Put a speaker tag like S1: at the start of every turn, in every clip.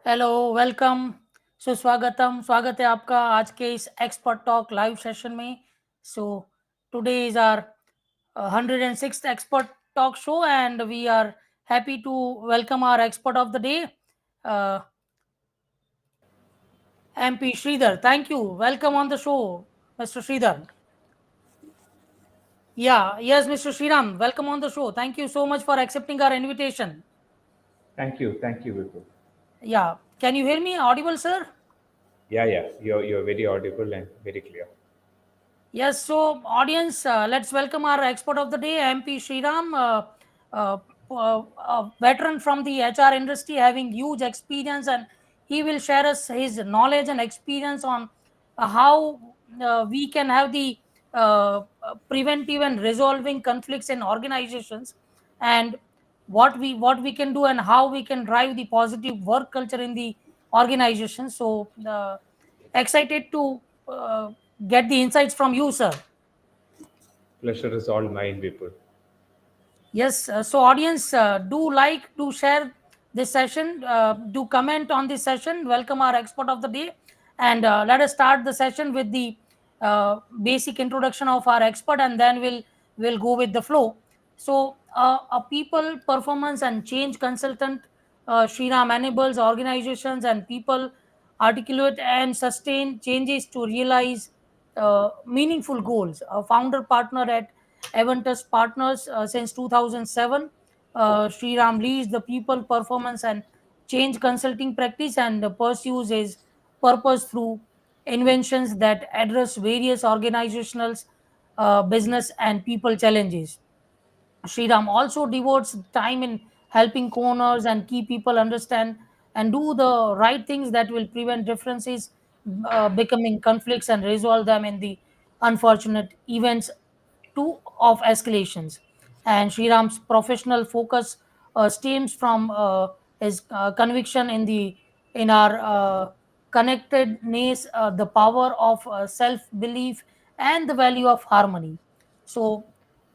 S1: Hello, welcome, सुस्वागतम, स्वागत है आपका आज के इस एक्सपर्ट टॉक लाइव सेशन में। So today is our 106th expert talk show, and we are happy to welcome our expert of the day, uh, MP Sridhar. Thank you. Welcome on the show, Mr. Sridhar. Yeah, yes, Mr. Sriram, welcome on the show. Thank you so much for accepting our invitation.
S2: Thank you, Vipul.
S1: Yeah, can you hear me audible, sir?
S2: Yeah, you're very audible and very clear.
S1: Yes, so audience, let's welcome our expert of the day, MP Sriram, uh, a veteran from the HR industry, having huge experience, and he will share us his knowledge and experience on how we can have the preventive and resolving conflicts in organizations, and what we can do and how we can drive the positive work culture in the organization. So excited to get the insights from you, sir.
S2: Pleasure is all mine, Vipul.
S1: Yes, so audience, do like to share this session, do comment on this session, welcome our expert of the day, and let us start the session with the basic introduction of our expert, and then we'll go with the flow. So, a people performance and change consultant, Sriram enables organizations and people articulate and sustain changes to realize meaningful goals. A founder partner at Aventus Partners since 2007. Sriram leads the people performance and change consulting practice and pursues his purpose through inventions that address various organizational, business, and people challenges. Sriram also devotes time in helping corners and key people understand and do the right things that will prevent differences becoming conflicts and resolve them in the unfortunate events two of escalations. And Sriram's professional focus stems from his conviction in our connectedness, the power of self belief, and the value of harmony. So,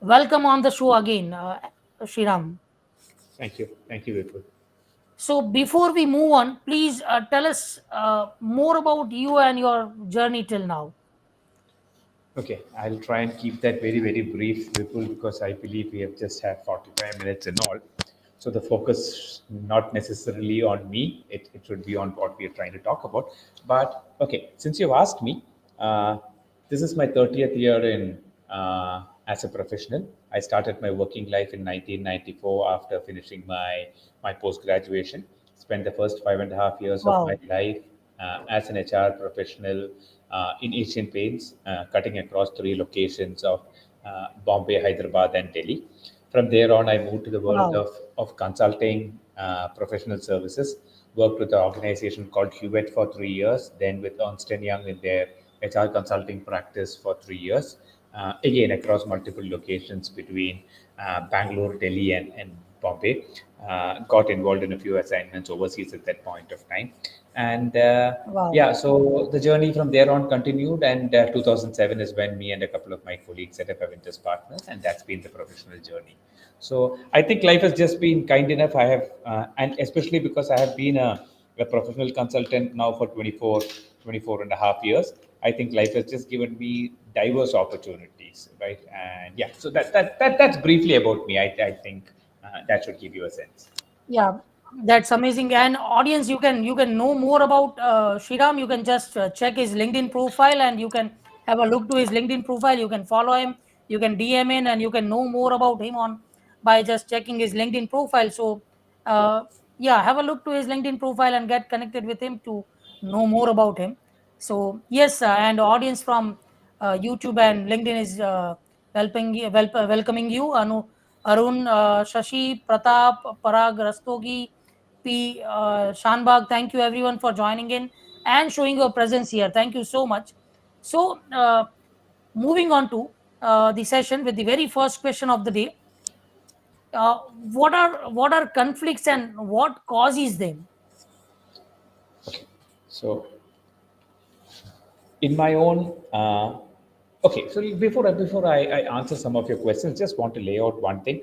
S1: welcome on the show again, Sriram.
S2: Thank you, Vipul.
S1: So, before we move on, please tell us more about you and your journey till now.
S2: Okay, I'll try and keep that very brief, Vipul, because I believe we have just had 45 minutes and all. So the focus not necessarily on me, it should be on what we are trying to talk about. But okay, since you've asked me, uh, this is my 30th year in as a professional. I started my working life in 1994 after finishing my post graduation. Spent the first 5.5 years of my
S1: Wow.
S2: life as an HR professional in Asian Paints, cutting across three locations of Bombay, Hyderabad, and Delhi. From there on, I moved to the world
S1: Wow.
S2: of consulting professional services. Worked with an organization called Hewlett for 3 years, then with Ernst& Young in their HR consulting practice for 3 years. Again, across multiple locations between Bangalore, Delhi, and Bombay. Got involved in a few assignments overseas at that point of time. And
S1: Wow.
S2: yeah, so the journey from there on continued. And 2007 is when me and a couple of my colleagues set up Aventus Partners, and that's been the professional journey. So I think life has just been kind enough. I have, and especially because I have been a professional consultant now for 24 and a half years. I think life has just given me diverse opportunities, right? And yeah, so that's briefly about me. I think that should give you a sense.
S1: Yeah, that's amazing. And audience, you can know more about Sriram. You can just check his LinkedIn profile, and you can have a look to his LinkedIn profile. You can follow him. You can DM in, and you can know more about him on by just checking his LinkedIn profile. So, uh, yeah, have a look to his LinkedIn profile and get connected with him to know more about him. So yes, and audience from YouTube and LinkedIn is welcoming you. Arun, Shashi, Pratap, Parag, Rastogi, P. Shanbag, thank you everyone for joining in and showing your presence here. Thank you so much. So, moving on to the session with the very first question of the day. What are conflicts and what causes them?
S2: So in my own okay, so before I answer some of your questions, just want to lay out one thing.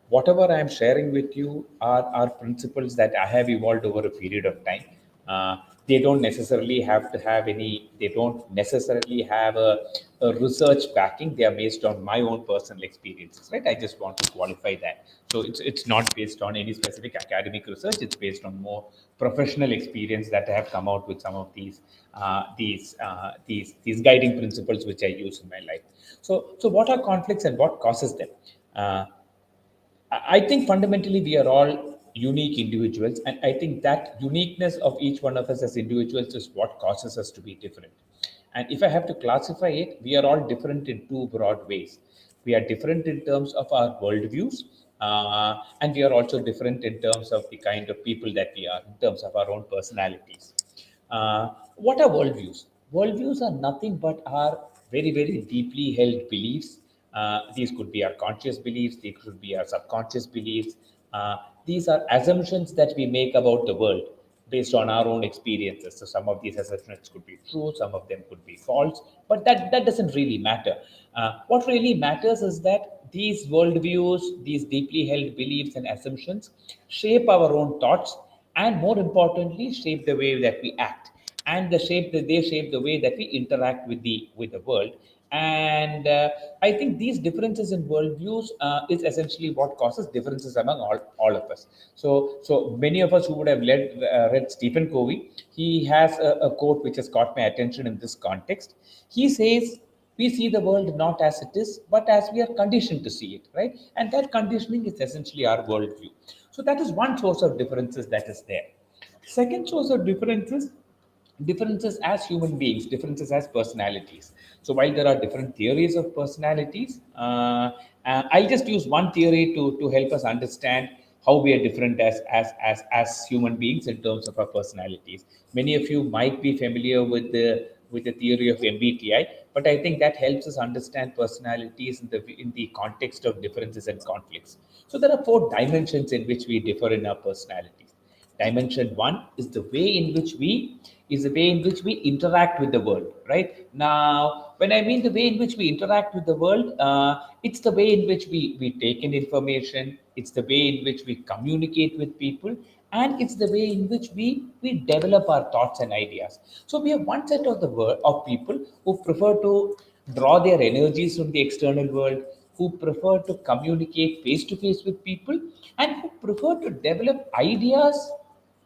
S2: Whatever I am sharing with you are principles that I have evolved over a period of time. Uh, they don't necessarily have to have any, they don't necessarily have a research backing. They are based on my own personal experiences, right? I just want to qualify that. So it's not based on any specific academic research. It's based on more professional experience that I have come out with some of these guiding principles which I use in my life. So what are conflicts and what causes them? Uh, I think fundamentally we are all unique individuals, and I think that uniqueness of each one of us as individuals is what causes us to be different. And if I have to classify it, we are all different in two broad ways. We are different in terms of our worldviews, and we are also different in terms of the kind of people that we are, in terms of our own personalities. What are worldviews? Worldviews are nothing but our very, very deeply held beliefs. These could be our conscious beliefs, these could be our subconscious beliefs. These are assumptions that we make about the world based on our own experiences. So some of these assumptions could be true, some of them could be false, but that doesn't really matter. What really matters is that these worldviews, these deeply held beliefs and assumptions shape our own thoughts, and more importantly, shape the way that we act, and they shape the way that we interact with the world. And I think these differences in worldviews is essentially what causes differences among all of us. So many of us who would have read Stephen Covey, he has a quote which has caught my attention in this context. He says, we see the world not as it is, but as we are conditioned to see it, right? And that conditioning is essentially our worldview. So that is one source of differences that is there. Second source of differences as human beings, differences as personalities. So while there are different theories of personalities, I'll just use one theory to help us understand how we are different as human beings in terms of our personalities. Many of you might be familiar with the theory of MBTI, but I think that helps us understand personalities in the context of differences and conflicts. So there are four dimensions in which we differ in our personalities. Dimension one is the way in which we interact with the world. Right now, when I mean the way in which we interact with the world, it's the way in which we take in information. It's the way in which we communicate with people, and it's the way in which we develop our thoughts and ideas. So we have one set of the world of people who prefer to draw their energies from the external world, who prefer to communicate face to face with people, and who prefer to develop ideas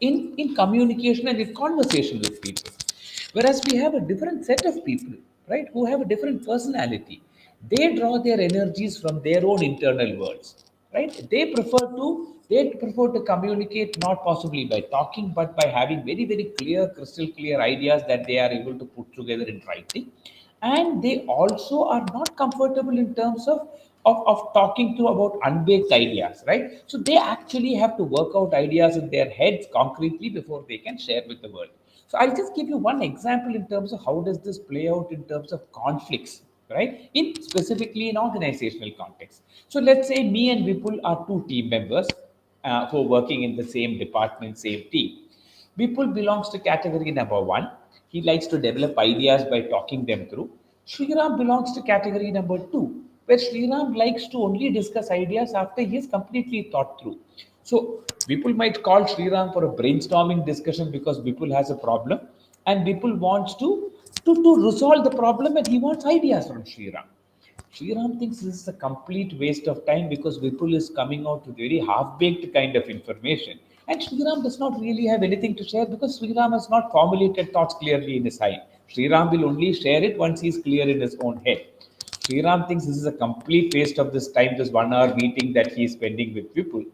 S2: in communication and in conversation with people. Whereas we have a different set of people, right, who have a different personality. They draw their energies from their own internal worlds, right? They prefer to communicate not possibly by talking, but by having very, very clear, crystal clear ideas that they are able to put together in writing. And they also are not comfortable in terms of talking to about unbaked ideas, right? So they actually have to work out ideas in their heads concretely before they can share with the world. So I'll just give you one example in terms of how does this play out in terms of conflicts, right? In specifically in organizational context. So let's say me and Vipul are two team members who are working in the same department, same team. Vipul belongs to category number one. He likes to develop ideas by talking them through. Sriram belongs to category number two, where Sriram likes to only discuss ideas after he is completely thought through. So Vipul might call Sriram for a brainstorming discussion because Vipul has a problem, and Vipul wants to resolve the problem, and he wants ideas from Sriram. Sriram thinks this is a complete waste of time because Vipul is coming out with very half-baked kind of information. And Sriram does not really have anything to share because Sriram has not formulated thoughts clearly in his head. Sriram will only share it once he's clear in his own head. Sriram thinks this is a complete waste of this time, this 1 hour meeting that he is spending with Vipul.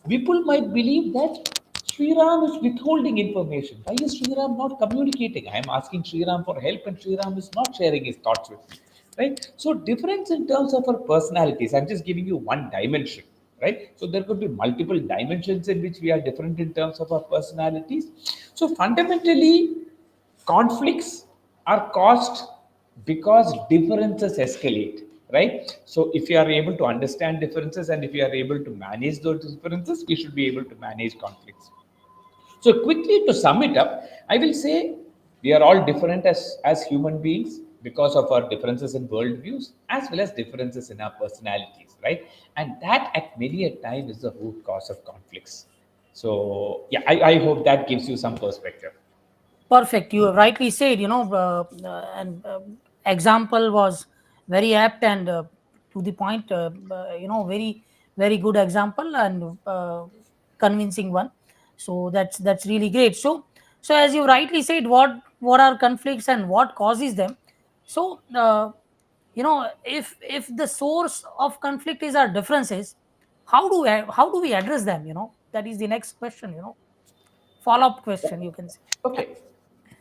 S2: Vipul might believe that Sriram is withholding information. Why is Sriram not communicating? I am asking Sriram for help, and Sriram is not sharing his thoughts with me. Right? So, difference in terms of our personalities. I'm just giving you one dimension. Right? So, there could be multiple dimensions in which we are different in terms of our personalities. So, fundamentally, conflicts are caused because differences escalate, right? So if you are able to understand differences and if you are able to manage those differences, we should be able to manage conflicts. So quickly to sum it up, I will say we are all different as human beings because of our differences in worldviews as well as differences in our personalities. right? And that at many a time is the root cause of conflicts. So yeah, I hope that gives you some perspective.
S1: Perfect. You rightly said, and example was very apt and to the point, very, very good example and convincing one. So that's really great. So as you rightly said, what are conflicts and what causes them? So, if the source of conflict is our differences, how do we address them? That is the next question. Follow up question, you can say.
S2: Okay,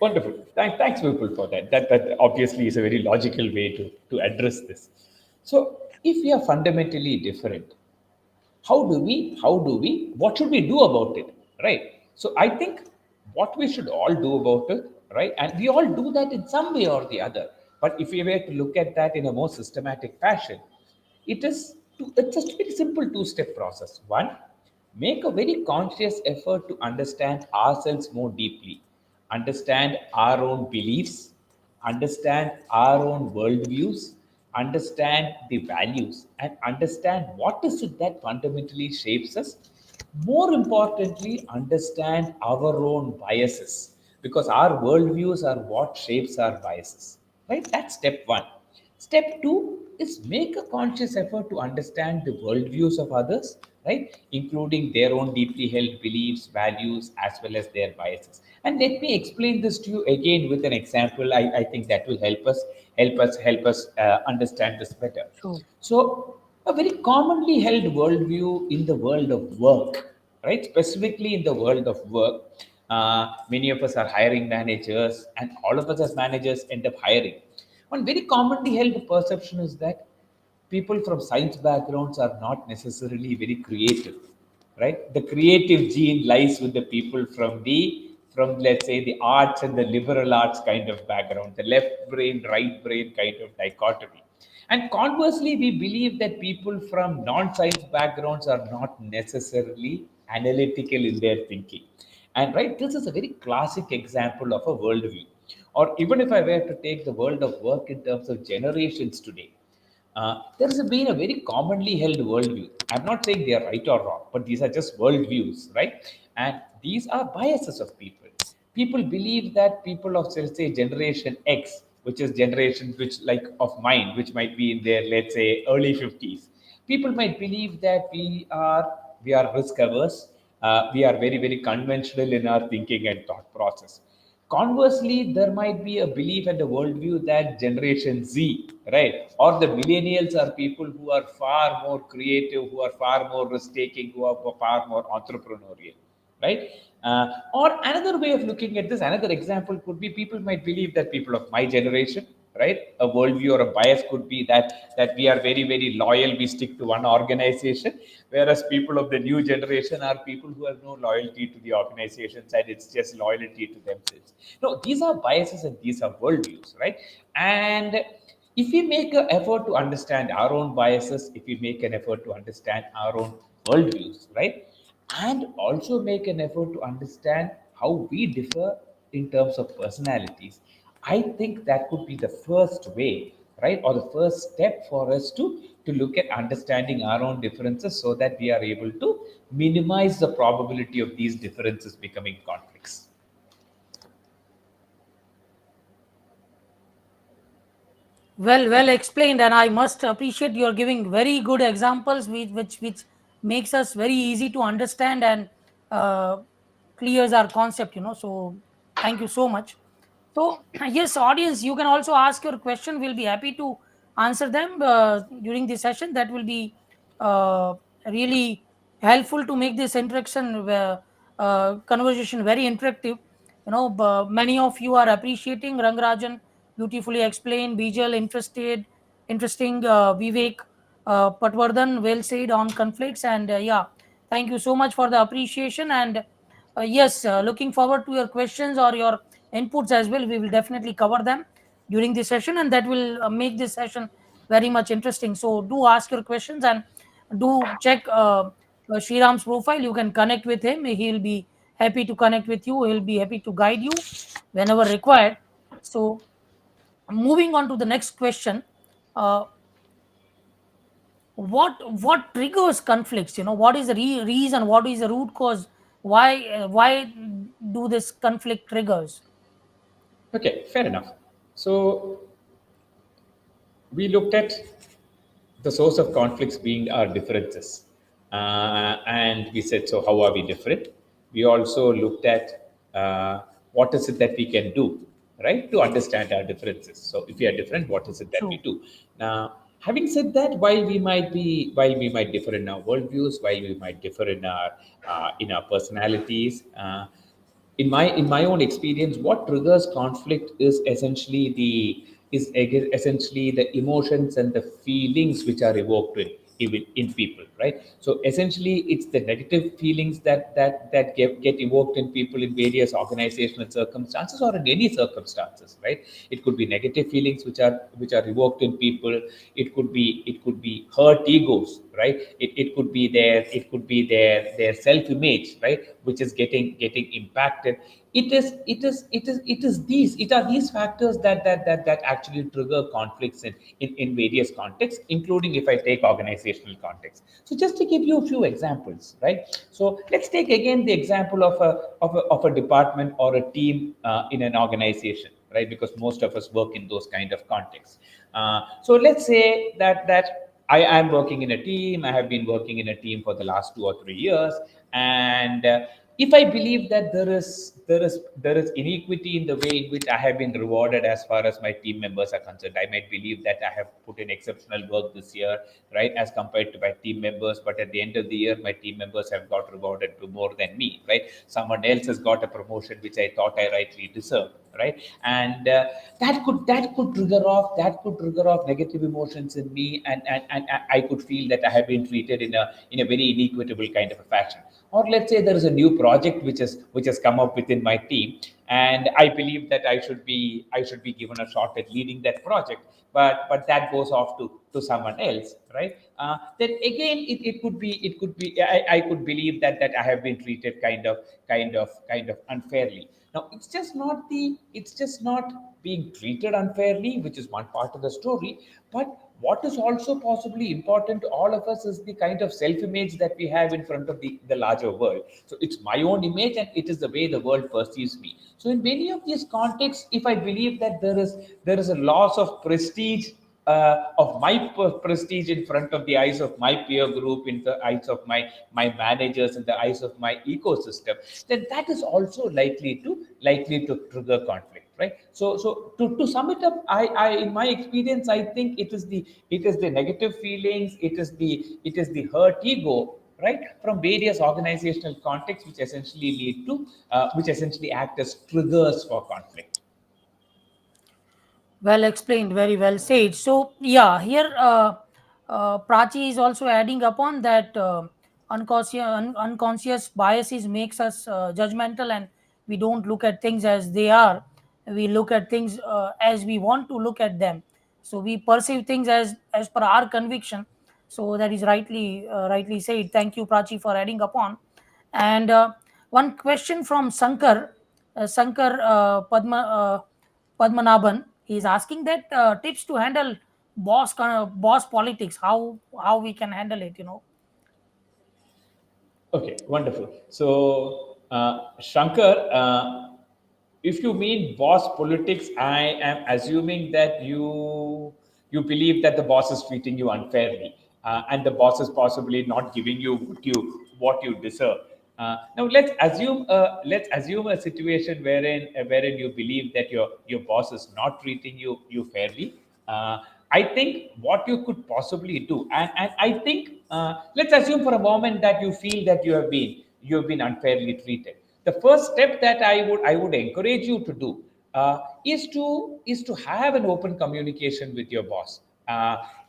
S2: wonderful. Thanks, Vipul, for that. That obviously is a very logical way to address this. So, if we are fundamentally different, what should we do about it, right? So I think what we should all do about it, right, and we all do that in some way or the other, but if we were to look at that in a more systematic fashion, it's just a very simple two-step process. One, make a very conscious effort to understand ourselves more deeply, understand our own beliefs, understand our own worldviews, understand the values, and understand what is it that fundamentally shapes us. More importantly, understand our own biases, because our worldviews are what shapes our biases. Right? That's step one. Step two is make a conscious effort to understand the worldviews of others, right? Including their own deeply held beliefs, values, as well as their biases. And let me explain this to you again with an example. I think that will help us understand this better.
S1: True.
S2: So, a very commonly held worldview in the world of work, right? Specifically in the world of work, many of us are hiring managers, and all of us as managers end up hiring. One very commonly held perception is that people from science backgrounds are not necessarily very creative, right? The creative gene lies with the people from let's say the arts and the liberal arts kind of background, the left brain, right brain kind of dichotomy. And conversely, we believe that people from non-science backgrounds are not necessarily analytical in their thinking. And right, this is a very classic example of a worldview. Or even if I were to take the world of work in terms of generations today, there has been a very commonly held worldview. I'm not saying they are right or wrong, but these are just worldviews, right? And these are biases of people. People believe that people of, let's say, Generation X, which is generation which, like of mine, which might be in their, let's say, early 50s, people might believe that we are risk averse. We are very, very conventional in our thinking and thought process. Conversely, there might be a belief and a worldview that Generation Z, right, or the millennials are people who are far more creative, who are far more risk taking, who are far more entrepreneurial, right? Or another way of looking at this, another example could be people might believe that people of my generation, right, a worldview or a bias could be that we are very, very loyal, we stick to one organization, whereas people of the new generation are people who have no loyalty to the organizations and it's just loyalty to themselves. No, these are biases and these are worldviews, right? And if we make an effort to understand our own biases, if we make an effort to understand our own worldviews, right, and also make an effort to understand how we differ in terms of personalities, I think that could be the first way, right, or the first step for us to look at understanding our own differences so that we are able to minimize the probability of these differences becoming conflicts.
S1: Well explained, and I must appreciate you're giving very good examples, which makes us very easy to understand and uh, clears our concept. So thank you so much. So yes, audience, you can also ask your question. We'll be happy to answer them during the session. That will be uh, really helpful to make this interaction conversation very interactive. Many of you are appreciating Rangarajan beautifully explained, Bijal interesting, Vivek, Patwardhan well said on conflicts, and yeah, thank you so much for the appreciation. And yes, looking forward to your questions or your inputs as well. We will definitely cover them during the session, and that will make this session very much interesting. So do ask your questions and do check Sriram's profile. You can connect with him. He'll be happy to connect with you. He'll be happy to guide you whenever required. So moving on to the next question. uh, what triggers conflicts? What is the reason, what is the root cause, why do this conflict triggers?
S2: Okay, fair enough. So we looked at the source of conflicts being our differences. And we said, so how are we different? We also looked at what is it that we can do, right, to understand our differences. So if we are different, what is it that we
S1: True.
S2: do? Now, having said that, while we might differ in our worldviews, while we might differ in our personalities, in my own experience, what triggers conflict is essentially the emotions and the feelings which are evoked in people, right? So essentially it's the negative feelings that get evoked in people in various organizational circumstances or in any circumstances, right? It could be negative feelings which are evoked in people. It could be hurt egos, right? It could be their self image, right, which is getting impacted. It are these factors that actually trigger conflicts in various contexts, including if I take organizational context. So just to give you a few examples, right? So let's take again the example of a department or a team in an organization, right? Because most of us work in those kind of contexts. So let's say that I am working in a team. I have been working in a team for the last 2 or 3 years, and if I believe that there is inequity in the way in which I have been rewarded as far as my team members are concerned, I might believe that I have put in exceptional work this year, right, as compared to my team members. But at the end of the year, my team members have got rewarded to more than me, right? Someone else has got a promotion which I thought I rightly deserved, right? And that could trigger off negative emotions in me, and I could feel that I have been treated in a very inequitable kind of a fashion. Or let's say there is a new project which has come up within my team, and I believe that I should be given a shot at leading that project, but that goes off to someone else, right? Then again, it could be I could believe that I have been treated kind of unfairly. Now it's just not being treated unfairly, which is one part of the story. But what is also possibly important to all of us is the kind of self-image that we have in front of the larger world. So it's my own image, and it is the way the world perceives me. So in many of these contexts, if I believe that there is a loss of prestige, of my prestige in front of the eyes of my peer group, in the eyes of my managers, in the eyes of my ecosystem, then that is also likely to trigger conflict, right? So to sum it up, I in my experience, I think it is the negative feelings, it is the hurt ego, right, from various organizational contexts, which essentially act as triggers for conflict.
S1: Well explained, very well said. So, yeah, here Prachi is also adding upon that unconscious biases makes us judgmental, and we don't look at things as they are. We look at things as we want to look at them. So we perceive things as per our conviction. So that is rightly said. Thank you, Prachi, for adding upon. And one question from Sankar Padmanabhan. He is asking that tips to handle boss politics. How we can handle it?
S2: Okay, wonderful. So, Shankar, if you mean boss politics, I am assuming that you believe that the boss is treating you unfairly, and the boss is possibly not giving you what you deserve. Now, let's assume a situation wherein you believe that your boss is not treating you fairly. Uh, I think what you could possibly do, and I think, let's assume for a moment that you feel that you have been unfairly treated. The first step that I would encourage you to do, is to have an open communication with your boss.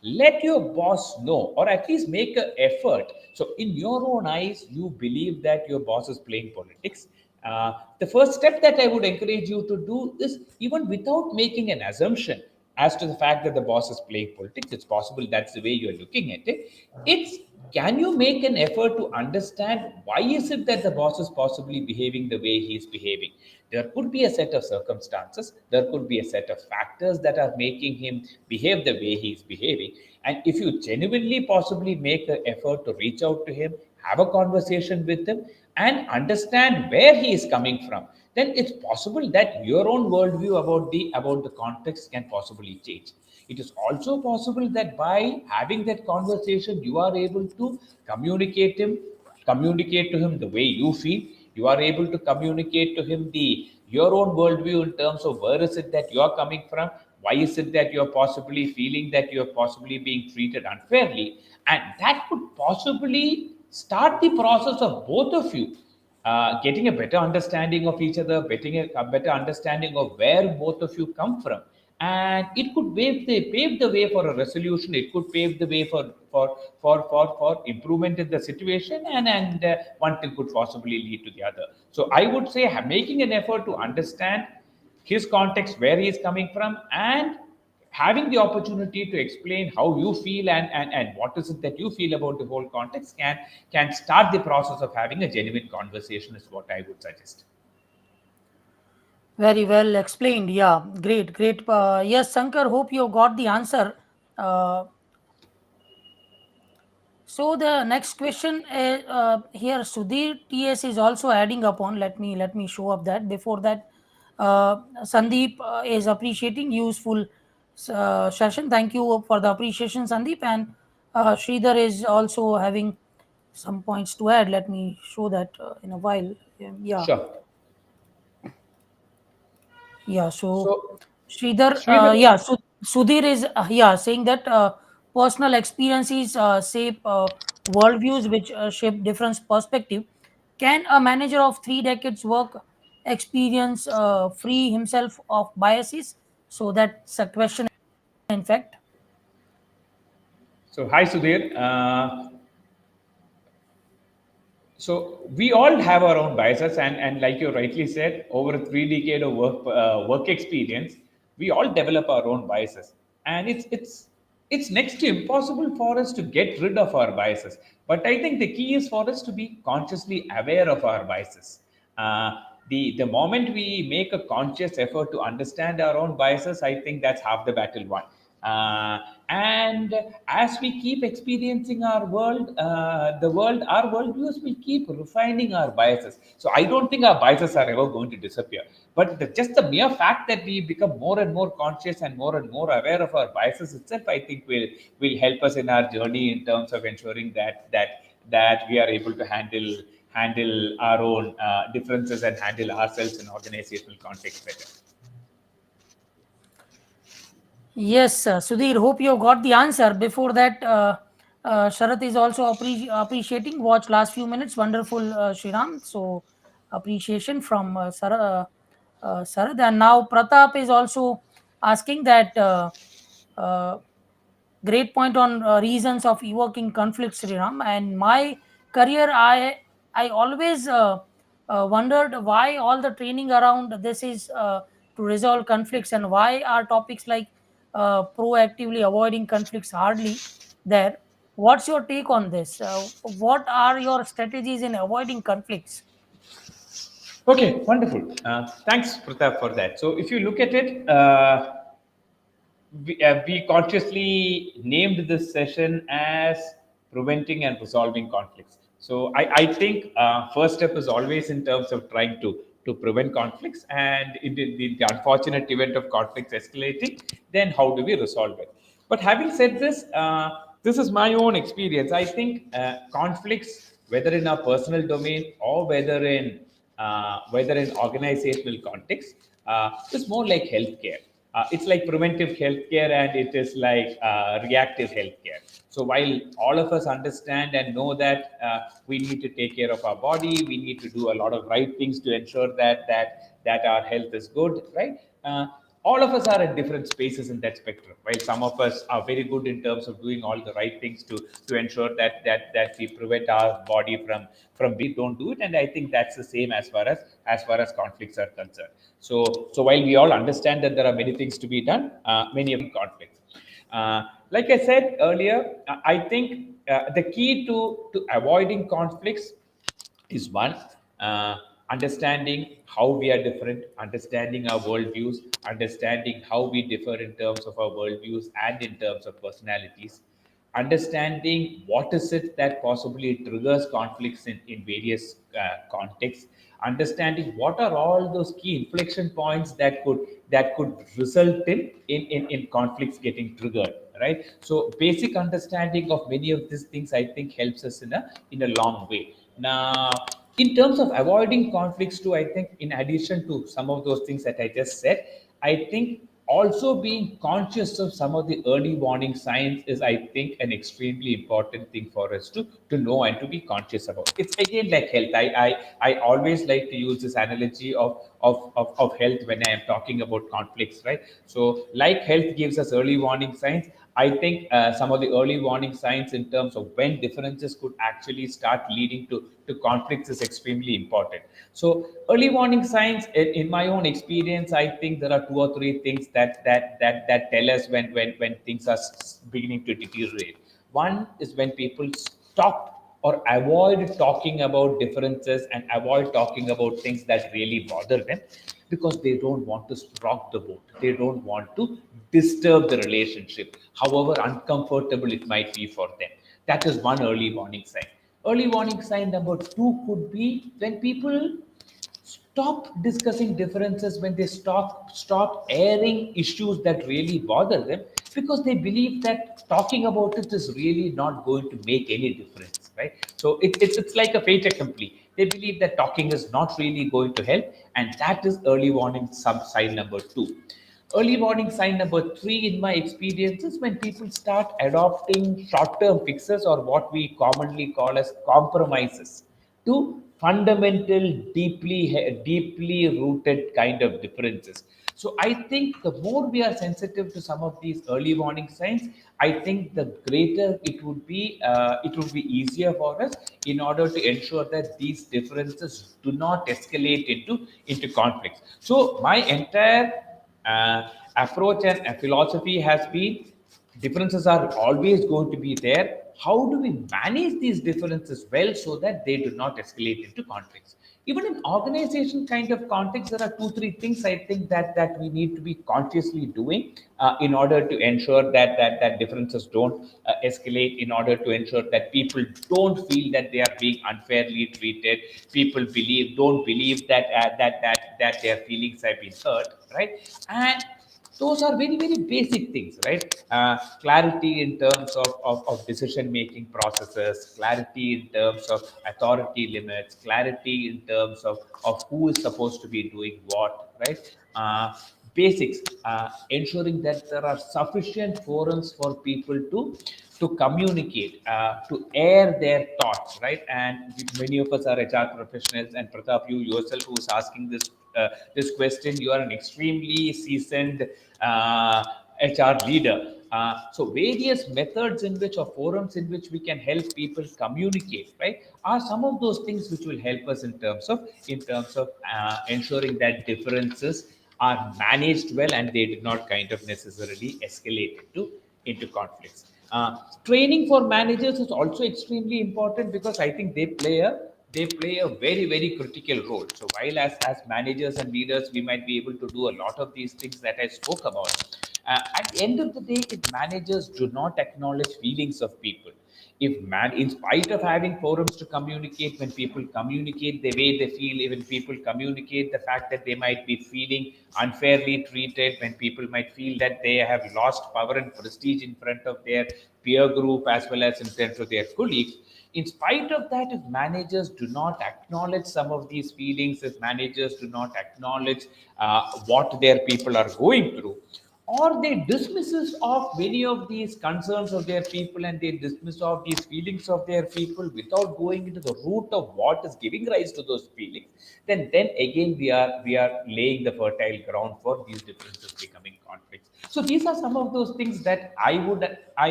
S2: Let your boss know, or at least make an effort. So, in your own eyes, you believe that your boss is playing politics. The first step that I would encourage you to do is, even without making an assumption as to the fact that the boss is playing politics, it's possible that's the way you're looking at it. It's can you make an effort to understand why is it that the boss is possibly behaving the way he is behaving? There could be a set of circumstances, there could be a set of factors that are making him behave the way he is behaving. And if you genuinely possibly make an effort to reach out to him, have a conversation with him, and understand where he is coming from, then it's possible that your own worldview about the context can possibly change. It is also possible that by having that conversation, you are able to communicate to him the way you feel. You are able to communicate to him the your own worldview in terms of where is it that you are coming from, why is it that you're possibly feeling that you're possibly being treated unfairly, and that could possibly start the process of both of you getting a better understanding of each other, getting a better understanding of where both of you come from, and it could pave the way for a resolution. It could pave the way for improvement in the situation, and one thing could possibly lead to the other. So I would say making an effort to understand his context, where he is coming from, and having the opportunity to explain how you feel and what is it that you feel about the whole context can start the process of having a genuine conversation is what I would suggest.
S1: Very well explained. Yeah, great, great. Yes, Shankar, hope you got the answer. Uh, so the next question is, here Sudhir TS is also adding upon. Let me show up that. Before that, Sandeep is appreciating useful session. Thank you for the appreciation, Sandeep. And Sridhar is also having some points to add. Let me show that in a while. Yeah.
S2: Sure.
S1: Yeah, so
S2: So,
S1: Sridhar,
S2: Sridhar,
S1: Sudhir is saying that personal experiences shape worldviews, which shape different perspective. Can a manager of 3 decades work experience free himself of biases? So that's a question. In fact,
S2: so hi Sudhir. So we all have our own biases, and like you rightly said, over a 3 decade of work experience, we all develop our own biases, and it's next to impossible for us to get rid of our biases. But I think the key is for us to be consciously aware of our biases. Uh, the moment we make a conscious effort to understand our own biases, I think that's half the battle won. And as we keep experiencing our world, our worldviews will keep refining our biases. So I don't think our biases are ever going to disappear. But just the mere fact that we become more and more conscious and more aware of our biases itself, I think will help us in our journey in terms of ensuring that we are able to handle our own differences and handle ourselves in organizational context better.
S1: yes, Sudhir, hope you got the answer. Before that, Sharath is also appreciating. Watch last few minutes. Wonderful, Sriram. So, appreciation from Sharath. And now Pratap is also asking that great point on reasons of evoking conflicts, Sriram. And my career, I always wondered why all the training around this is to resolve conflicts, and why are topics like proactively avoiding conflicts hardly there. What's your take on this? What are your strategies in avoiding conflicts?
S2: Okay, wonderful. Thanks, Pratap, for that. So, if you look at it, we consciously named this session as preventing and resolving conflicts. So I think first step is always in terms of trying to prevent conflicts, and in the unfortunate event of conflicts escalating, then how do we resolve it? But having said this, this is my own experience. I think conflicts, whether in our personal domain or whether in organizational context, is more like healthcare. It's like preventive healthcare and it is like reactive healthcare. So while all of us understand and know that we need to take care of our body, we need to do a lot of right things to ensure that our health is good, right? All of us are at different spaces in that spectrum. While some of us are very good in terms of doing all the right things to ensure that we prevent our body from we don't do it, and I think that's the same as far as conflicts are concerned. So while we all understand that there are many things to be done, many of conflicts. Like I said earlier, I think the key to avoiding conflicts is one, uh, understanding how we are different, understanding our worldviews, understanding how we differ in terms of our worldviews and in terms of personalities, understanding what is it that possibly triggers conflicts in various contexts, understanding what are all those key inflection points that could result in conflicts getting triggered, right? So basic understanding of many of these things, I think, helps us in a long way. Now, in terms of avoiding conflicts too, I think in addition to some of those things that I just said, I think also being conscious of some of the early warning signs is, I think, an extremely important thing for us to know and to be conscious about. It's again like health. I always like to use this analogy of health when I am talking about conflicts, right? So like health gives us early warning signs, I think some of the early warning signs in terms of when differences could actually start leading to conflicts is extremely important. So, early warning signs, in my own experience, I think there are two or three things that tell us when things are beginning to deteriorate. One is when people stop or avoid talking about differences and avoid talking about things that really bother them because they don't want to rock the boat. They don't want to disturb the relationship, however uncomfortable it might be for them. That is one early warning sign. Early warning sign number two could be when people stop discussing differences, when they stop airing issues that really bother them because they believe that talking about it is really not going to make any difference, right? So it's like a fait accompli. They believe that talking is not really going to help, and that is early warning sub sign number two. Early warning sign number three, in my experience, is when people start adopting short term fixes or what we commonly call as compromises to fundamental, deeply rooted kind of differences. So I think the more we are sensitive to some of these early warning signs, I think the greater it would be easier for us in order to ensure that these differences do not escalate into conflicts. So my entire approach and philosophy has been differences are always going to be there. How do we manage these differences well so that they do not escalate into conflicts? Even in organization kind of context, there are two, three things I think that we need to be consciously doing in order to ensure that differences don't escalate, in order to ensure that people don't feel that they are being unfairly treated. People don't believe that their feelings have been hurt, right? And those are very very basic things, right? Clarity in terms of decision making processes, clarity in terms of authority limits, clarity in terms of who is supposed to be doing what, right? Basics, ensuring that there are sufficient forums for people to communicate, to air their thoughts, right? And many of us are HR professionals, and Pratap, you yourself who is asking this question, you are an extremely seasoned HR leader. So various methods in which or forums in which we can help people communicate, right, are some of those things which will help us in terms of ensuring that differences are managed well and they did not kind of necessarily escalate into conflicts. Training for managers is also extremely important because I think they play a very very critical role. So while as managers and leaders we might be able to do a lot of these things that I spoke about, at the end of the day, if managers do not acknowledge feelings of people, if man, in spite of having forums to communicate, when people communicate the way they feel, even people communicate the fact that they might be feeling unfairly treated, when people might feel that they have lost power and prestige in front of their peer group as well as in front of their colleagues, in spite of that, if managers do not acknowledge some of these feelings, if managers do not acknowledge what their people are going through, or they dismisses of many of these concerns of their people and they dismiss of these feelings of their people without going into the root of what is giving rise to those feelings, then again we are laying the fertile ground for these differences becoming conflicts. So these are some of those things that I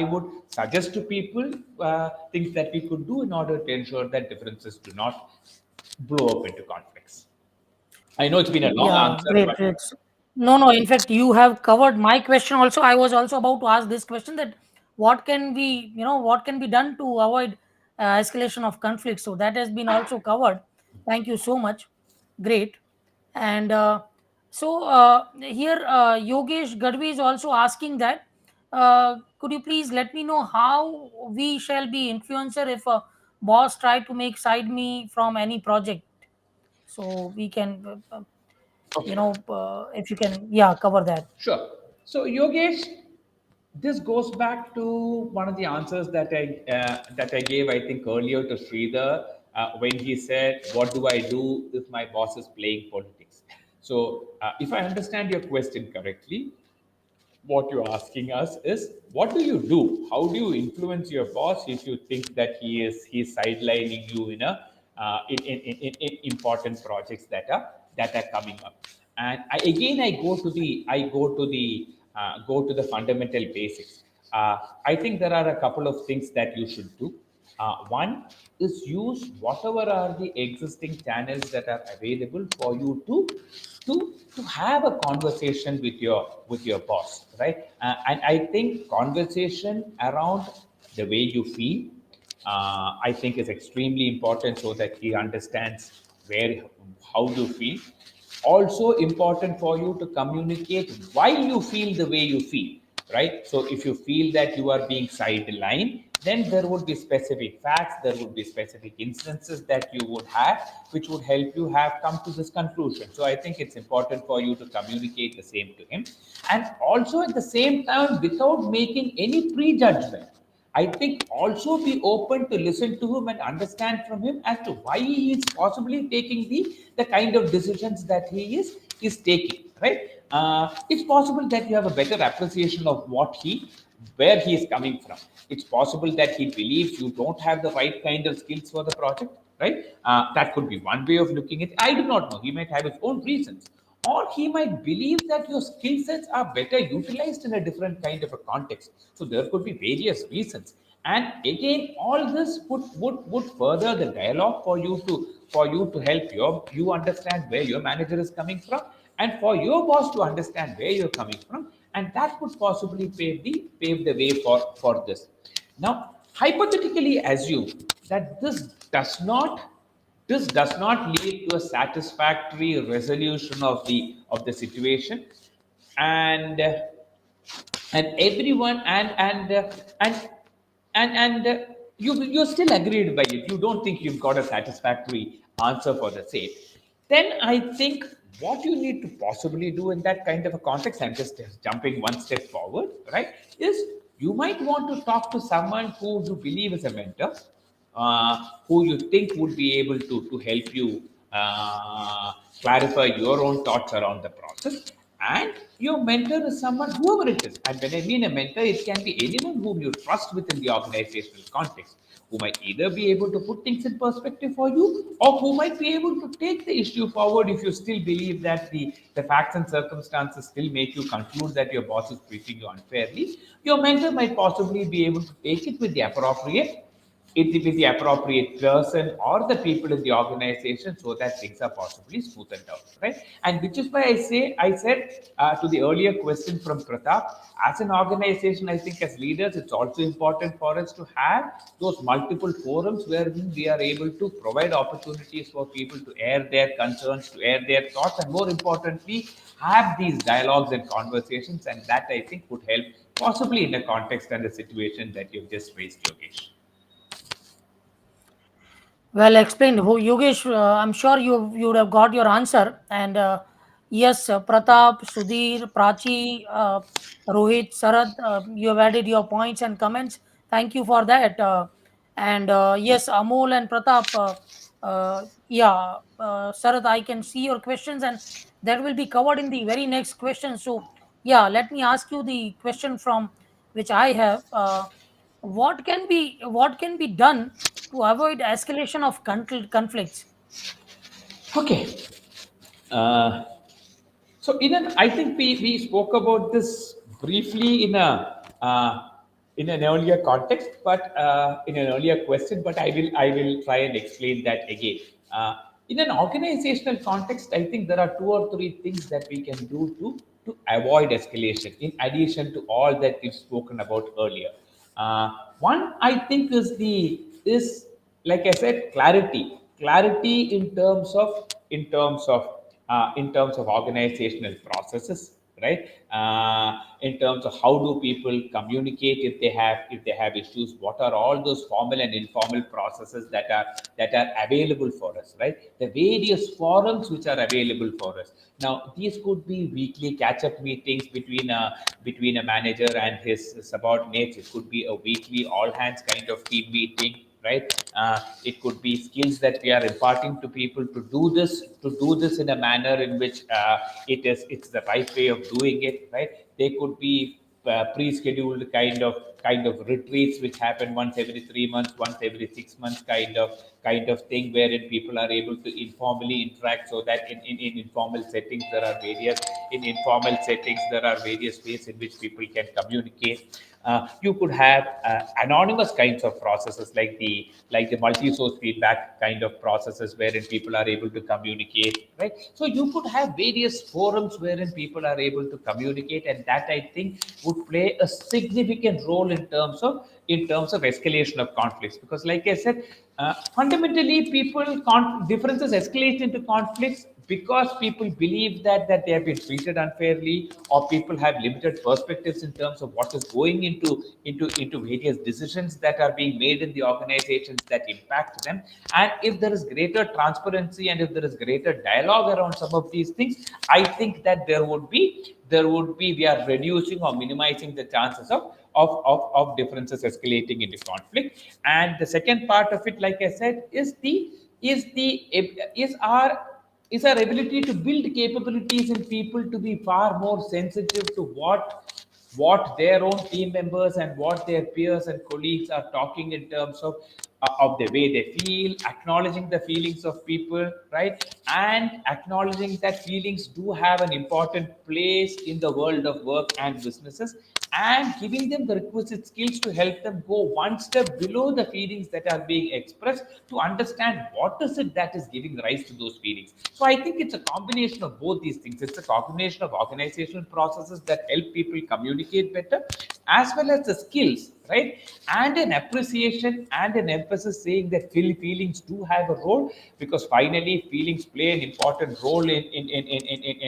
S2: would suggest to people, things that we could do in order to ensure that differences do not blow up into conflicts. I know it's been a long
S1: Yeah,
S2: answer,
S1: great,
S2: but
S1: great. No, no. In fact, you have covered my question also. I was also about to ask this question that what can be, what can be done to avoid escalation of conflict. So that has been also covered. Thank you so much. Great. And here Yogesh Gadvi is also asking that, could you please let me know how we shall be influencer if a boss try to make side me from any project? So we can,
S2: Okay.
S1: if you can, yeah, cover that.
S2: Sure. So, Yogesh, this goes back to one of the answers that I gave, I think, earlier to Sridhar when he said, "What do I do if my boss is playing politics?" So, if I understand your question correctly, what you're asking us is, what do you do? How do you influence your boss if you think that he's sidelining you in a in important projects that are coming up? And I go to the fundamental basics. I think there are a couple of things that you should do. One is use whatever are the existing channels that are available for you to have a conversation with your boss, right? And I think conversation around the way you feel, I think is extremely important so that he understands where how you feel. Also important for you to communicate why you feel the way you feel, right? So if you feel that you are being sidelined, then there would be specific facts, there would be specific instances that you would have, which would help you have come to this conclusion. So I think it's important for you to communicate the same to him, and also at the same time without making any prejudgment. I think also be open to listen to him and understand from him as to why he is possibly taking the kind of decisions that he is taking. Right? It's possible that you have a better appreciation of where he is coming from. It's possible that he believes you don't have the right kind of skills for the project. Right? That could be one way of looking at it. I do not know. He might have his own reasons, or he might believe that your skill sets are better utilized in a different kind of a context. So there could be various reasons, and again all this would further the dialogue for you to help you understand where your manager is coming from, and for your boss to understand where you're coming from, and that would possibly pave the way for this. Now, hypothetically assume that this does not lead to a satisfactory resolution of the situation, and everyone and you're still agreed by it. You don't think you've got a satisfactory answer for the same. Then I think what you need to possibly do in that kind of a context, I'm just jumping one step forward, right, is you might want to talk to someone who you believe is a mentor, who you think would be able to help you clarify your own thoughts around the process. And your mentor is someone, whoever it is. And when I mean a mentor, it can be anyone whom you trust within the organizational context, who might either be able to put things in perspective for you, or who might be able to take the issue forward if you still believe that the facts and circumstances still make you conclude that your boss is treating you unfairly. Your mentor might possibly be able to take it with the appropriate it with the appropriate person or the people in the organization so that things are possibly smoothened out, right? And which is why I said to the earlier question from Pratap, as an organization, I think as leaders, it's also important for us to have those multiple forums where we are able to provide opportunities for people to air their concerns, to air their thoughts, and more importantly, have these dialogues and conversations. And that I think would help possibly in the context and the situation that you've just raised, Yogesh.
S1: Well explained. Yogesh, I'm sure you would have got your answer. And yes, Pratap, Sudhir, Prachi, Rohit, Sarad, you have added your points and comments. Thank you for that. And yes, Amol and Pratap, yeah, Sarad, I can see your questions, and that will be covered in the very next question. So, yeah, let me ask you the question from which I have. What can be done to avoid escalation of conflicts?
S2: Okay. Uh, so, I think we spoke about this briefly in an earlier context, but in an earlier question. But I will try and explain that again. In an organizational context, I think there are two or three things that we can do to avoid escalation. In addition to all that we've spoken about earlier, One I think is like I said, clarity in terms of organizational processes, right? In terms of how do people communicate if they have issues, what are all those formal and informal processes that are available for us, right? The various forums which are available for us. Now these could be weekly catch up meetings between a manager and his subordinates. It could be a weekly all hands kind of team meeting, right? It could be skills that we are imparting to people to do this in a manner in which it's the right way of doing it, right? They could be pre-scheduled kind of retreats which happen once every 3 months, once every 6 months, kind of thing, wherein people are able to informally interact, so that in informal settings there are various ways in which people can communicate. You could have anonymous kinds of processes like the multi-source feedback kind of processes wherein people are able to communicate, right? So you could have various forums wherein people are able to communicate, and that I think would play a significant role in terms of escalation of conflicts. Because like I said, fundamentally differences escalate into conflicts because people believe that they have been treated unfairly, or people have limited perspectives in terms of what is going into various decisions that are being made in the organizations that impact them. And if there is greater transparency and if there is greater dialogue around some of these things, I think that there would be we are reducing or minimizing the chances of differences escalating into conflict. And the second part of it, like I said, is our ability to build capabilities in people to be far more sensitive to what their own team members and what their peers and colleagues are talking in terms of the way they feel, acknowledging the feelings of people, right? And acknowledging that feelings do have an important place in the world of work and businesses, and giving them the requisite skills to help them go one step below the feelings that are being expressed, to understand what is it that is giving rise to those feelings. So I think it's a combination of both these things. It's a combination of organizational processes that help people communicate better, as well as the skills, right? And an appreciation and an emphasis saying that feelings do have a role, because finally feelings play an important role in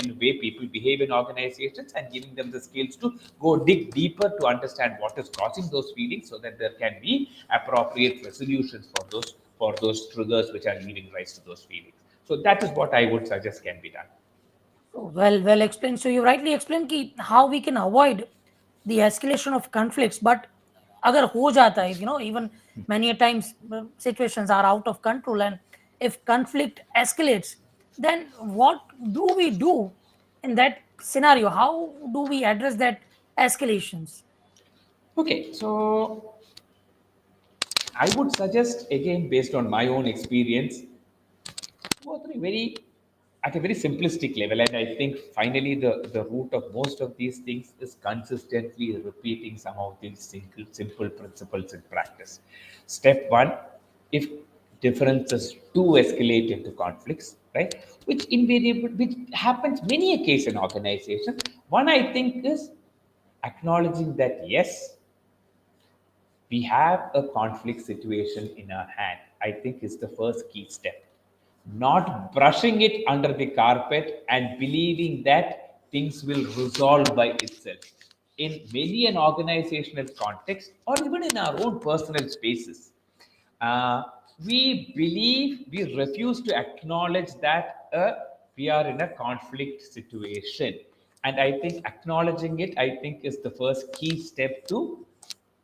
S2: the way people behave in organizations, and giving them the skills to go dig deeper to understand what is causing those feelings, so that there can be appropriate resolutions for those triggers which are giving rise to those feelings. So that is what I would suggest can be done.
S1: Well explained. So you rightly explained कि how we can avoid the escalation of conflicts. But अगर हो जाता है, even many a times situations are out of control, and if conflict escalates, then what do we do in that scenario? How do we address that escalations?
S2: Okay, so I would suggest, again, based on my own experience, go through very at a very simplistic level. And I think finally the root of most of these things is consistently repeating some of these simple principles in practice. Step one, if differences do escalate into conflicts, right, which happens many a case in organizations, one I think is acknowledging that yes, we have a conflict situation in our hand, I think is the first key step. Not brushing it under the carpet and believing that things will resolve by itself. In many an organizational context, or even in our own personal spaces, uh, we refuse to acknowledge that we are in a conflict situation. And I think acknowledging it, I think, is the first key step to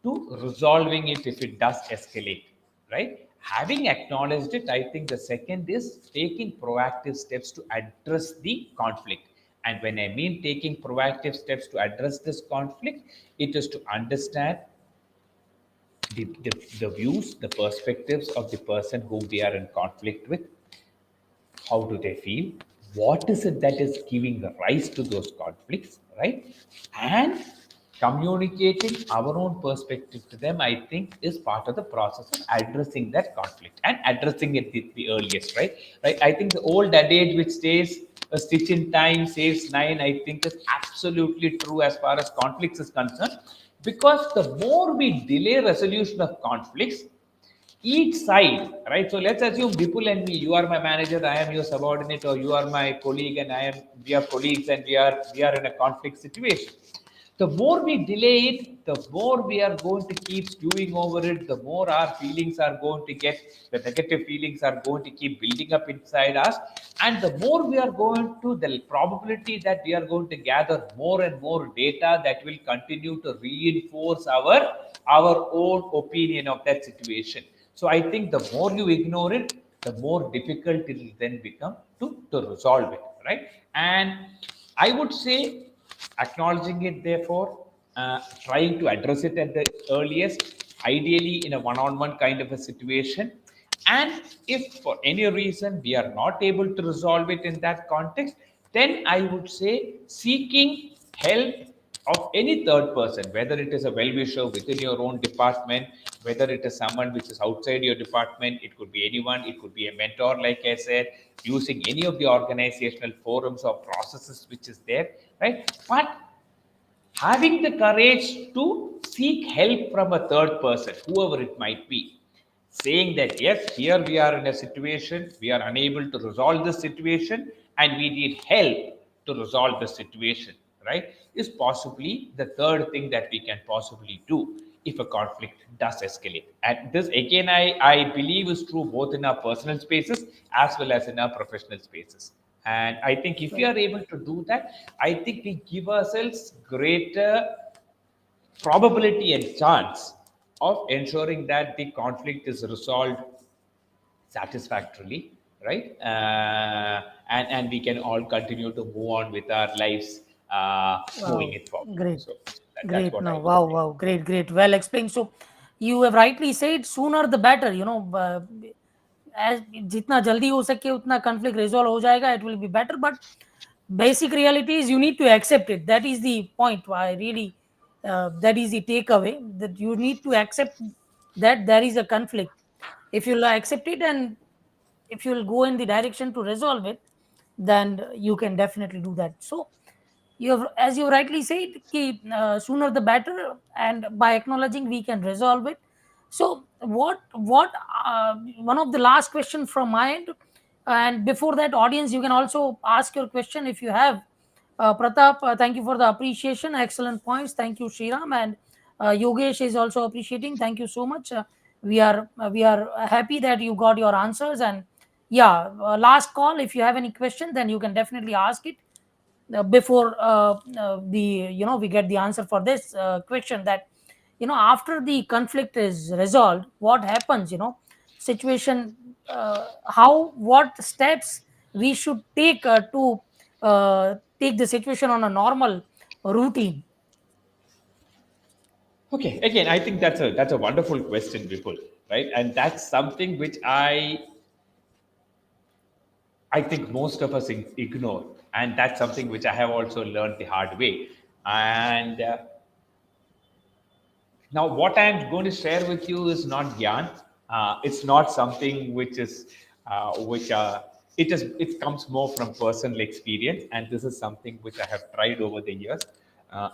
S2: resolving it if it does escalate, right? Having acknowledged it, I think the second is taking proactive steps to address the conflict. And when I mean taking proactive steps to address this conflict, it is to understand the views, the perspectives of the person whom we are in conflict with. How do they feel? What is it that is giving rise to those conflicts, right? And communicating our own perspective to them, I think, is part of the process of addressing that conflict and addressing it at the earliest, right. I think the old adage which says a stitch in time saves nine, I think is absolutely true as far as conflicts is concerned. because the more we delay resolution of conflicts, each side, right? So let's assume Vipul and me, you are my manager, I am your subordinate, or you are my colleague and we are colleagues, and we are in a conflict situation. The more we delay it, the more we are going to keep stewing over it, the more our feelings are going to get, the negative feelings are going to keep building up inside us. And the more we are going to, the probability that we are going to gather more and more data that will continue to reinforce our own opinion of that situation. So I think the more you ignore it, the more difficult it will then become to resolve it, right? And I would say acknowledging it, therefore, trying to address it at the earliest, ideally in a one-on-one kind of a situation. And if for any reason we are not able to resolve it in that context, then I would say seeking help of any third person, whether it is a well-wisher within your own department, whether it is someone which is outside your department, it could be anyone, it could be a mentor, like I said, using any of the organizational forums or processes which is there, right? But having the courage to seek help from a third person, whoever it might be, saying that yes, here we are in a situation, we are unable to resolve the situation, and we need help to resolve the situation, right? Is possibly the third thing that we can possibly do if a conflict does escalate. And this, again, I believe is true both in our personal spaces as well as in our professional spaces. And I think if we
S1: Right.
S2: are able to do that, I think we give ourselves greater probability and chance of ensuring that the conflict is resolved satisfactorily, right? And we can all continue to move on with our lives, moving
S1: Wow,
S2: it forward.
S1: great,
S2: So that's
S1: great.
S2: what I
S1: No,
S2: would
S1: wow,
S2: say.
S1: wow, great, great. Well explained. So, you have rightly said, sooner the better. As जितना जल्दी हो सके उतना conflict resolve हो जाएगा. It will be better. But basic reality is you need to accept it. That is the point. Why really, that is the takeaway. That you need to accept that there is a conflict. If you'll accept it, and if you'll go in the direction to resolve it, then you can definitely do that. So, you have, as you rightly said, sooner the better, and by acknowledging we can resolve it. So what one of the last question from my end, and before that, audience, you can also ask your question if you have. Pratap, thank you for the appreciation, excellent points. Thank you, Sriram. And Yogesh is also appreciating. Thank you so much. We are happy that you got your answers. And yeah, last call, if you have any question, then you can definitely ask it before the we get the answer for this question, that after the conflict is resolved, what happens, situation, how, what steps we should take to take the situation on a normal routine.
S2: Okay, again, I think that's a wonderful question, Vipul, right? And that's something which I think most of us ignore, and that's something which I have also learned the hard way. And now, what I am going to share with you is not gyan. It's not something which is which it comes more from personal experience, and this is something which I have tried over the years. Uh,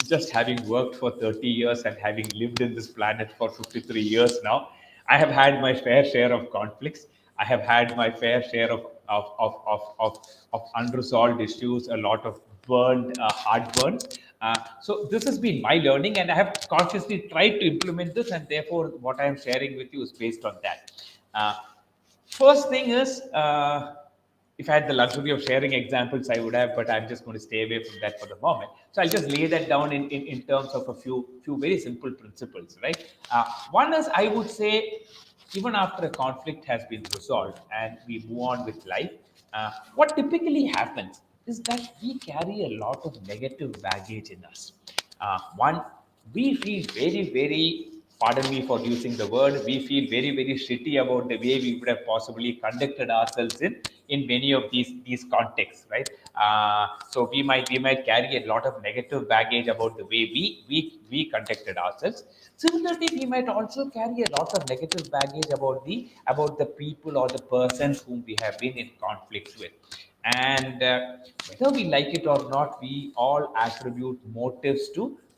S2: just having worked for 30 years and having lived in this planet for 53 years now, I have had my fair share of conflicts. I have had my fair share of unresolved issues, a lot of burned, heartburns. So this has been my learning, and I have consciously tried to implement this, and therefore, what I am sharing with you is based on that. Uh, First thing is, if I had the luxury of sharing examples, I would have, but I'm just going to stay away from that for the moment. So I'll just lay that down in terms of a few very simple principles, right? One is, I would say, even after a conflict has been resolved and we move on with life, what typically happens is that we carry a lot of negative baggage in us. One, we feel very, very, pardon me for using the word, we feel very, very shitty about the way we would have possibly conducted ourselves in many of these contexts, right? So we might carry a lot of negative baggage about the way we conducted ourselves. Similarly, we might also carry a lot of negative baggage about the people or the persons whom we have been in conflict with. And whether we like it or not, we all attribute motives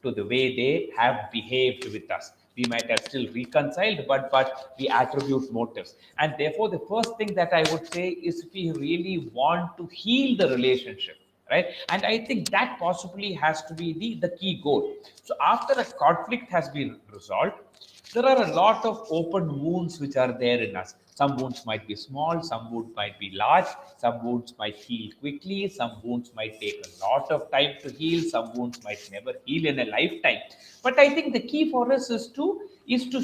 S2: to the way they have behaved with us. We might have still reconciled, but we attribute motives. And therefore, the first thing that I would say is, if we really want to heal the relationship, right? And I think that possibly has to be the key goal. So after a conflict has been resolved, there are a lot of open wounds which are there in us. Some wounds might be small, some wounds might be large, some wounds might heal quickly, some wounds might take a lot of time to heal, some wounds might never heal in a lifetime. But I think the key for us is to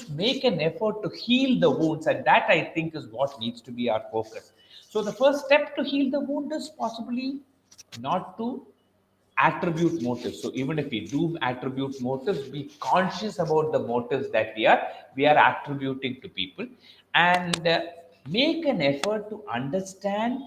S2: make an effort to heal the wounds, and that I think is what needs to be our focus. So the first step to heal the wound is possibly not to attribute motives. So even if we do attribute motives, be conscious about the motives that we are attributing to people, and make an effort to understand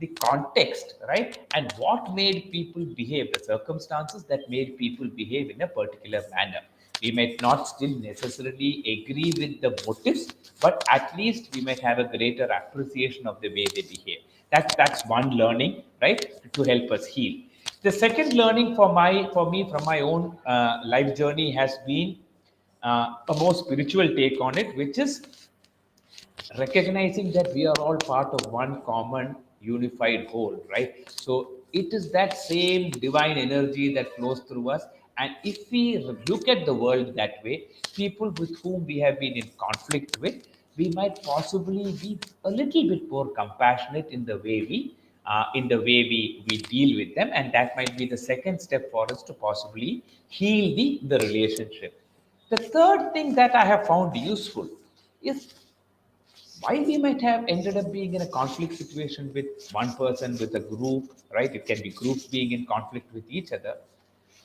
S2: the context, right? And what made people behave, the circumstances that made people behave in a particular manner. We might not still necessarily agree with the motives, but at least we might have a greater appreciation of the way they behave. That's one learning, right, to help us heal. The second learning for me from my own life journey has been a more spiritual take on it, which is recognizing that we are all part of one common unified whole, right? So it is that same divine energy that flows through us. And if we look at the world that way, people with whom we have been in conflict with, we might possibly be a little bit more compassionate in the way we deal with them, and that might be the second step for us to possibly heal the relationship. The third thing that I have found useful is why we might have ended up being in a conflict situation with one person, with a group, right? It can be groups being in conflict with each other.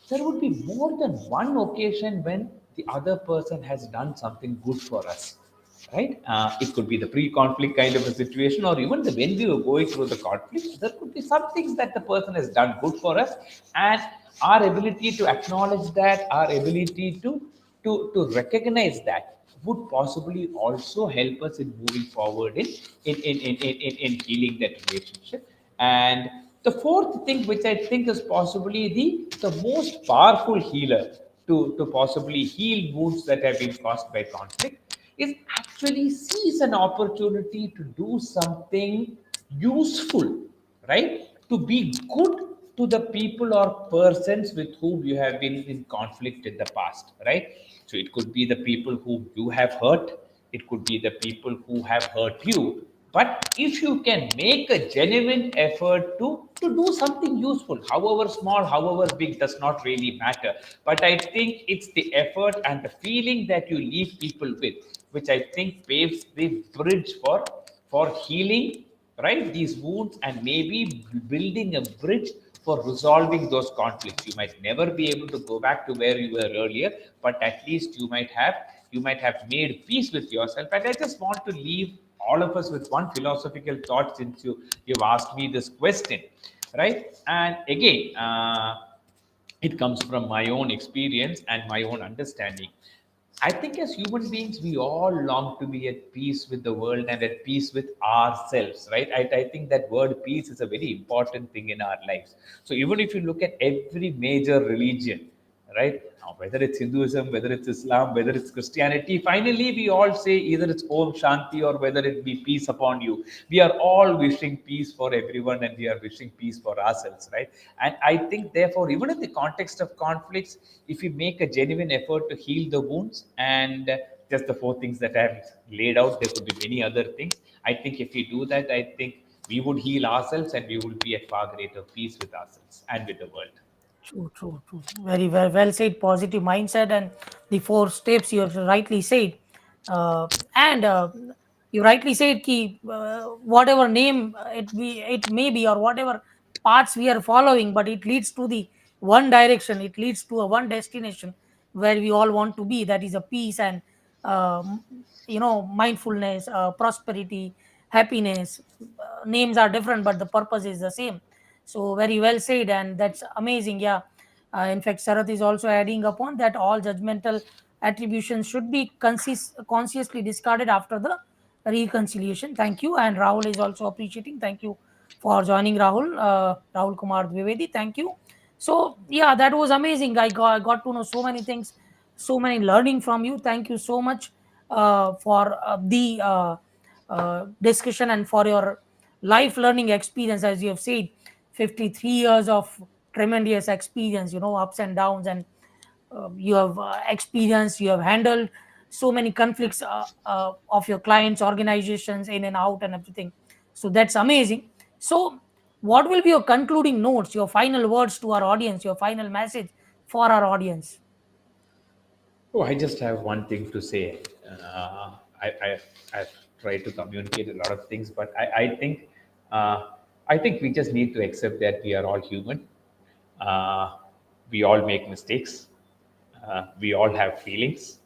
S2: There would be more than one occasion when the other person has done something good for us, right? It could be the pre-conflict kind of a situation, or even when we were going through the conflict, there could be some things that the person has done good for us, and our ability to acknowledge that, our ability to recognize that would possibly also help us in moving forward in healing that relationship. And the fourth thing, which I think is possibly the most powerful healer to possibly heal wounds that have been caused by conflict, is actually seize an opportunity to do something useful, right? To be good to the people or persons with whom you have been in conflict in the past, right? So it could be the people whom you have hurt, it could be the people who have hurt you. But if you can make a genuine effort to do something useful, however small, however big, does not really matter. But I think it's the effort and the feeling that you leave people with, which I think paves the bridge for healing, right, these wounds, and maybe building a bridge for resolving those conflicts. You might never be able to go back to where you were earlier, but at least you might have made peace with yourself. And I just want to leave all of us with one philosophical thought, since you've asked me this question, right? And again, it comes from my own experience and my own understanding. I think as human beings, we all long to be at peace with the world and at peace with ourselves, right? I think that word peace is a very important thing in our lives. So even if you look at every major religion, right? Now, whether it's Hinduism, whether it's Islam, whether it's Christianity, finally we all say either it's Om Shanti or whether it be peace upon you. We are all wishing peace for everyone, and we are wishing peace for ourselves, right? And I think, therefore, even in the context of conflicts, if we make a genuine effort to heal the wounds, and just the four things that I have laid out, there could be many other things. I think if we do that, I think we would heal ourselves, and we would be at far greater peace with ourselves and with the world.
S1: True, true, true. Very well said. Positive mindset and the four steps you have rightly said. And you rightly said ki whatever name it may be, or whatever paths we are following, but it leads to the one direction. It leads to a one destination where we all want to be. That is a peace and mindfulness, prosperity, happiness. Names are different, but the purpose is the same. So very well said, and that's amazing. Yeah. In fact, Sarath is also adding upon that all judgmental attributions should be consciously discarded after the reconciliation. Thank you. And Rahul is also appreciating. Thank you for joining, Rahul. Rahul Kumar Dwivedi. Thank you. So yeah, that was amazing. I got to know so many things, so many learning from you. Thank you so much for the discussion and for your life learning experience. As you have said, 53 years of tremendous experience, ups and downs, and you have experienced, you have handled so many conflicts of your clients, organizations, in and out, and everything. So that's amazing. So what will be your concluding notes, your final words to our audience, your final message for our audience?
S2: Oh, I just have one thing to say. I've tried to communicate a lot of things, but uh, I think we just need to accept that we are all human. Uh, we all make mistakes. We all have feelings.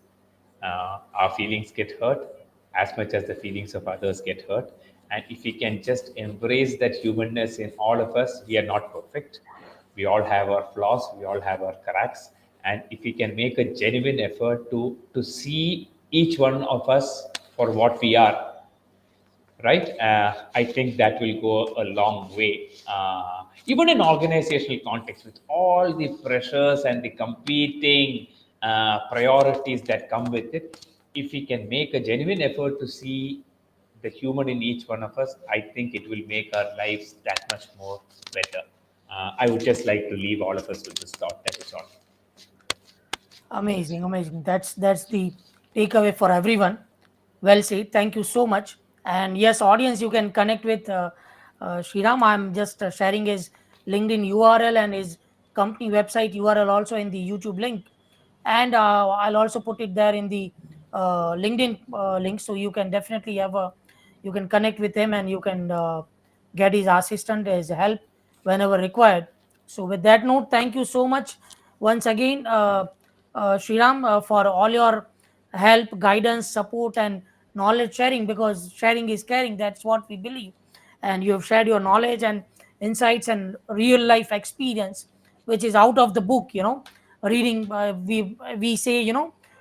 S2: Our feelings get hurt as much as the feelings of others get hurt. And if we can just embrace that humanness in all of us, we are not perfect. We all have our flaws, we all have our cracks. And if we can make a genuine effort to see each one of us for what we are, right? I think that will go a long way. Even in organizational context, with all the pressures and the competing priorities that come with it, if we can make a genuine effort to see the human in each one of us, I think it will make our lives that much more better. I would just like to leave all of us with this thought. That is all.
S1: Amazing, amazing. That's the takeaway for everyone. Well said. Thank you so much. And yes, audience, you can connect with Sriram. I'm just sharing his LinkedIn URL and his company website URL also in the YouTube link, and I'll also put it there in the LinkedIn link, so you can definitely you can connect with him, and you can get his assistant, his help whenever required. So with that note, thank you so much once again, Sriram, for all your help, guidance, support, and knowledge sharing, because sharing is caring. That's what we believe. And you have shared your knowledge and insights and real life experience, which is out of the book. Reading, we say,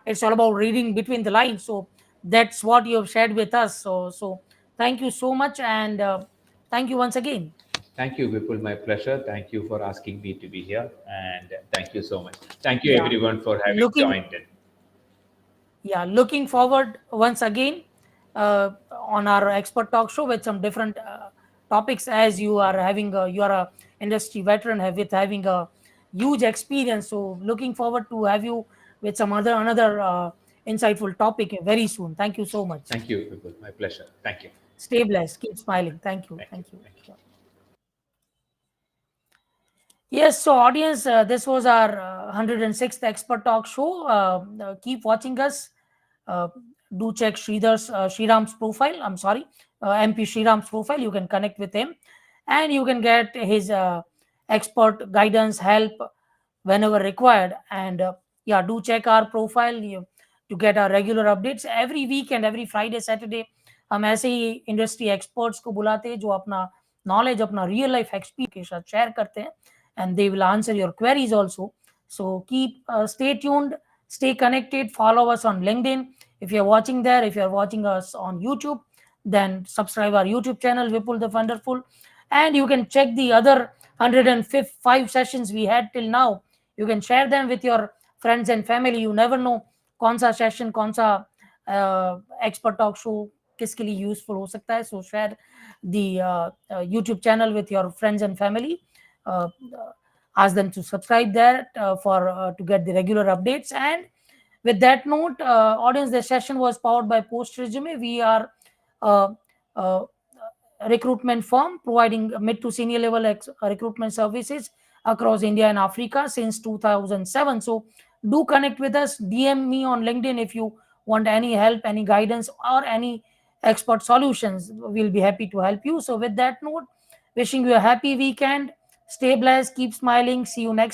S1: it's all about reading between the lines. So that's what you have shared with us. So thank you so much, and thank you once again.
S2: Thank you, Vipul. My pleasure. Thank you for asking me to be here. And thank you so much. Thank you,
S1: Yeah,
S2: everyone, for having
S1: looking
S2: joined in.
S1: yeah, looking forward once again on our expert talk show with some different topics, as you are a industry veteran with having a huge experience. So looking forward to have you with some another insightful topic very soon. Thank you so much.
S2: Thank you, Vipul. My pleasure. Thank you.
S1: Stay blessed, keep smiling. Thank you,
S2: Thank you.
S1: thank you.
S2: Thank you.
S1: Yeah. Yes, so audience, this was our 106th Expert Talk show. Keep watching us. Uh, do check Sriram's profile. I'm sorry, MP Sriram's profile. You can connect with him, and you can get his expert guidance, help whenever required. And yeah, do check our profile to get our regular updates every week, and every Friday, Saturday हम ऐसे ही industry experts को बुलाते हैं जो अपना knowledge, अपना real life experience के साथ शेयर करते हैं, and they will answer your queries also. So keep stay tuned, stay connected, follow us on LinkedIn. If you're watching there, if you're watching us on YouTube, then subscribe our YouTube channel, Vipul the Wonderful. And you can check the other 105 sessions we had till now. You can share them with your friends and family. You never know कौन सा session, कौन सा expert talk show किसके लिए useful हो सकता है. सो share the YouTube channel with your friends and family. Ask them to subscribe there for to get the regular updates. And with that note, audience, the session was powered by Post Resume. We are uh, uh, recruitment firm providing mid to senior level recruitment services across India and Africa since 2007. So do connect with us. DM me on LinkedIn if you want any help, any guidance, or any expert solutions. We'll be happy to help you. So with that note, wishing you a happy weekend. Stay blessed. Keep smiling. See you next